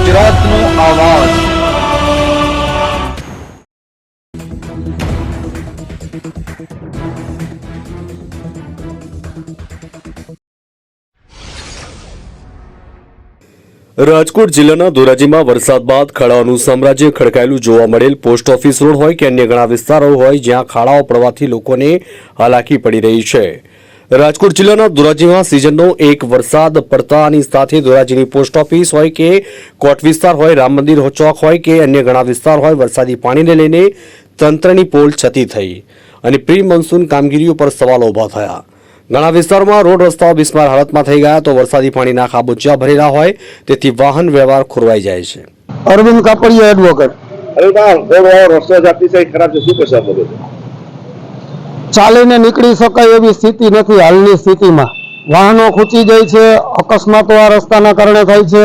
ગુજરાતનો આવાજ। રાજકોટ જિલ્લાના ધોરાજીમાં વરસાદ બાદ ખાડાઓનું સામ્રાજ્ય ખડકાયેલું જોવા મળેલ પોસ્ટ ઓફિસ રોડ હોય કે અન્ય ઘણા વિસ્તારો હોય જ્યાં ખાડાઓ પડવાથી લોકોને હાલાકી પડી રહી છે। રાજકોટ જિલ્લાના ધોરાજીમાં સિઝનનો એક વરસાદ પડતાની સાથે ધોરાજીની પોસ્ટ ઓફિસ હોય કે કોટ વિસ્તાર હોય, રામ મંદિર ચોક હોય કે અન્ય ઘણા વિસ્તાર હોય વરસાદી પાણીને લઈને તંત્રની પોલ છતી થઈ અને પ્રી મોન્સૂન કામગીરીઓ પર સવાલો ઉભા થયા। ઘણા વિસ્તારોમાં રોડ રસ્તાઓ બિસ્માર હાલતમાં થઈ ગયા તો વરસાદી પાણીના ખાબોચિયા ભરેલા હોય તેથી વાહન વ્યવહાર ખોરવાઈ જાય છે। અરવિંદ કાપડિયા એડવોકેટ। રસ્તો અતિશય ખરાબ છે, શું કહેશો આપ? ચાલીને નીકળી શકાય એવી સ્થિતિ નથી હાલની સ્થિતિમાં। વાહનો ખૂંચી જાય છે, અકસ્માતો આ રસ્તાના કારણે થાય છે।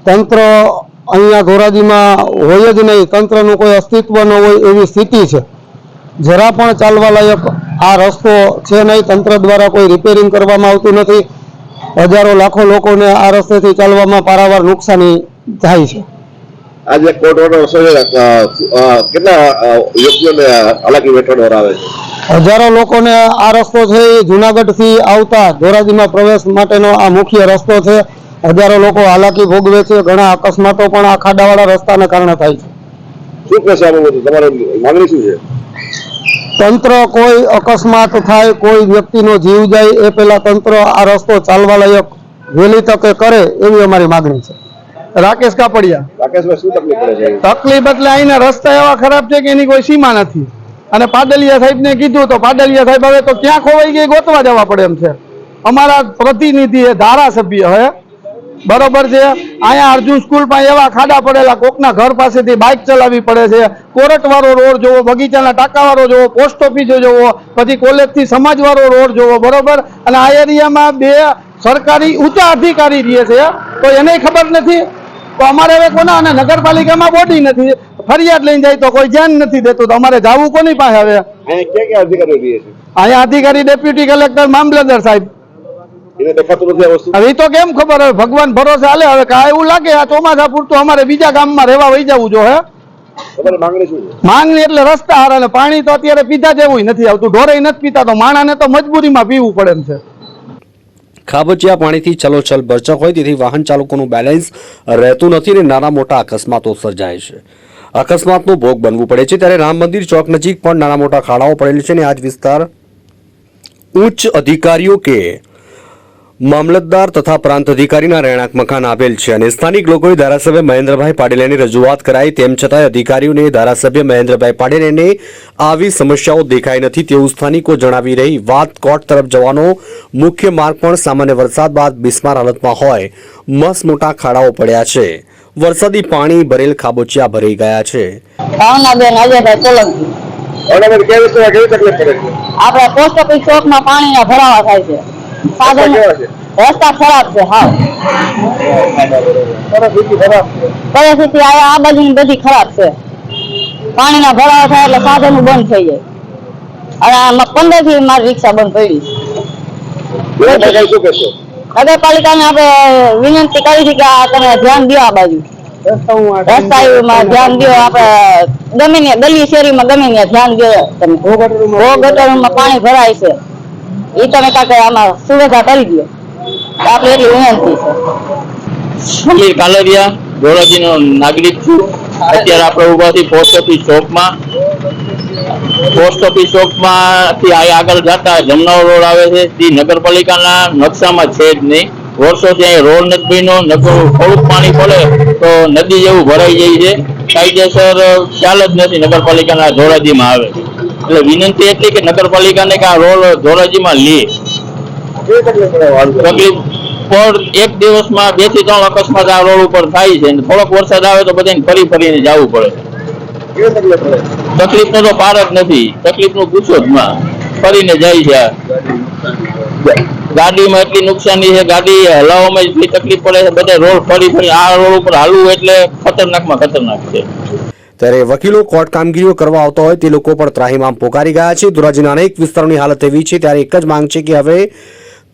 તંત્ર અહીંયા ધોરાજીમાં હોય જ નહીં, તંત્રનું કોઈ અસ્તિત્વ ન હોય એવી સ્થિતિ છે। જરા પણ ચાલવા લાયક આ રસ્તો છે નહીં, તંત્ર દ્વારા કોઈ રિપેરિંગ કરવામાં આવતું નથી। હજારો લાખો લોકોને આ રસ્તેથી ચાલવામાં પારાવાર નુકસાની થાય છે। આજે કોર્ટ ઓર્ડર કેટલા વ્યક્તિઓને હાલાકી વેઠવાનો આવે છે? હજારો લોકોને આ રસ્તો છે એ જુનાગઢથી આવતા ધોરાજીમાં પ્રવેશ માટેનો આ મુખ્ય રસ્તો છે। હજારો લોકો હાલાકી ભોગવે છે, ઘણા અકસ્માતો પણ આ ખાડાવાળા રસ્તાના કારણે થાય છે। શું કહેશો તમારી માંગણી શું છે? તંત્ર કોઈ અકસ્માત થાય, કોઈ વ્યક્તિનો જીવ જાય એ પહેલા તંત્ર આ રસ્તો ચાલવા લાયક વહેલી તકે કરે એવી અમારી માંગણી છે। રાકેશ કાપડિયા। રાકેશભાઈ, શું તકલીફ પડે છે? તકલીફ એટલે અહીંના રસ્તા એવા ખરાબ છે કે એની કોઈ સીમા નથી અને પાડલિયા સાહેબને કીધું તો પાડલિયા સાહેબ હવે તો ક્યાં ખોવાઈ ગઈ ગોતવા જવા પડે એમ છે। અમારા પ્રતિનિધિ એ ધારાસભ્ય હે બરોબર છે, અહીંયા અર્જુન સ્કૂલ માં એવા ખાડા પડેલા, કોકના ઘર પાસેથી બાઇક ચલાવવી પડે છે। કોરટ વાળો રોડ જોવો, બગીચાના ટાંકા વાળો જોવો, પોસ્ટ ઓફિસ જોવો, પછી કોલેજ થી સમાજ વાળો રોડ જોવો બરોબર। અને આ એરિયામાં બે સરકારી ઊંચા અધિકારી રહે છે તો એને ખબર નથી તો અમારે હવે કોના, અને નગરપાલિકામાં બોડી નથી, ફરિયાદ લઈને જાય તો કોઈ ધ્યાન નથી દેતું તો અમારે જવું કોની પાસે હવે? અહીંયા અધિકારીઓ રહે છે? અહીંયા અધિકારી ડેપ્યુટી કલેક્ટર, મામલતદાર સાહેબ। એને દેખાતું નથી આ વસ્તુ? હવે તો કેમ ખબર, હવે ભગવાન ભરોસે હાલે। હવે કાંઈ એવું લાગે આ ચોમાસા પૂરતું અમારે બીજા ગામમાં રહેવા વહી જવું જો હે। તમારી માંગણી શું છે? માંગણી એટલે રસ્તા હારા ને પાણી તો અત્યારે પીધા જેવું નથી આવતું, ઢોરે નથી પીતા તો માણાને તો મજબૂરીમાં પીવું પડે એમ છે। ખાબોચિયા પાણીથી ચલોચલ બરચક હોય તેથી વાહન ચાલકોનું બેલેન્સ રહેતું નથી અને નાના મોટા અકસ્માતો સર્જાય છે। અકસ્માતનો ભોગ બનવું પડે છે ત્યારે રામ મંદિર ચોક નજીક પણ નાના મોટા ખાડાઓ પડેલ છે અને આ જ વિસ્તાર ઉચ્ચ અધિકારીઓ કે મામલતદાર તથા પ્રાંત અધિકારીના રહેણાંક મકાન આવેલ છે અને સ્થાનિક લોકોએ ધારાસભ્ય મહેન્દ્રભાઈ પાડેલાની રજૂઆત કરાઈ તેમ છતાં અધિકારીઓને ધારાસભ્ય મહેન્દ્રભાઈ પાડેલાને આવી સમસ્યાઓ દેખાઈ નથી તેવું સ્થાનિકો જણાવી રહી વાત કોર્ટ તરફ જવાનો મુખ્ય માર્ગ પણ સામાન્ય વરસાદ બાદ બિસ્માર હાલતમાં હોય મસ્ત મોટા ખાડાઓ પડ્યા છે। વરસાદી પાણી ભરેલ ખાબોચિયા ભરાઈ ગયા છે। આપણા પોસ્ટ ઓફિસ ચોકમાં પાણીના ભરાવા થાય છે, સાધન રસ્તા ખરાબ છે, હાવ પરિસ્થિતિ આ બાજુની બધી ખરાબ છે। પાણીના ભરાવા થાય એટલે સાધનો બંધ થઈ જાય અને 15 થી મારી રિક્ષા બંધ પડી છે। નગરપાલિકાને આપણે વિનંતી કરી છે કે તમે ધ્યાન દો, આ બાજુ રસ્તામાં ધ્યાન દો, આપણે ગમે ગલી શેરીમાં ગમે ત્યાં ધ્યાન દો। તમે ગટરમાં પાણી ભરાય છે એ તમે કાંઈક આમાં સુવિધા કરી દો, આપણે એટલી વિનંતી છે। સમીર કાલરિયા, ધોરાજીનો નાગરિક છું। અત્યારે આપણે ઉભા છીએ પોસ્ટ ઓફિસ ચોકમાં। પોસ્ટ ઓફિસ ચોકમાંથી આગળ જતા જમનાવ રોડ આવે છે તે નગરપાલિકાના નકશામાં છે જ નહીં। વર્ષોથી અહીં રોડ નથી બન્યો, થોડુંક પાણી પડે તો નદી જેવું ભરાઈ જાય છે, કાયદેસર ખ્યાલ જ નથી નગરપાલિકાના ધોરાજીમાં આવે। એટલે વિનંતી એટલી કે નગરપાલિકાને કે આ રોડ ધોરાજીમાં લે। તકલીફ પર એક દિવસમાં 2 થી 3 અકસ્માત આ રોડ ઉપર થાય છે, થોડોક વરસાદ આવે તો બધાને ફરીને જવું પડે। તકલીફનો તો પાર જ નથી, તકલીફનું પૂછો જ માં, ફરીને જાય છે। ગાડીમાં એટલી નુકસાની છે, ગાડી હલાવવામાં એટલી તકલીફ પડે છે, બધા રોડ ફરી આ રોડ ઉપર હાલવું એટલે ખતરનાકમાં ખતરનાક છે। ત્યારે વકીલો કોર્ટ કામગીરીઓ કરવા આવતા હોય તે લોકો પણ ત્રાહિમામ પોકારી ગયા છે। ધોરાજીના અનેક વિસ્તારોની હાલત એવી છે ત્યારે એક જ માંગ છે કે હવે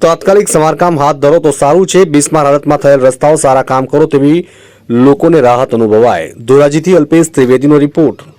તાત્કાલિક સમારકામ હાથ ધરો તો સારું છે। બિસ્માર હાલતમાં થયેલ રસ્તાઓ સારા કામ કરો તેવી લોકોને રાહત અનુભવાય. ધોરાજીથી અલ્પેશ ત્રિવેદીનો રિપોર્ટ.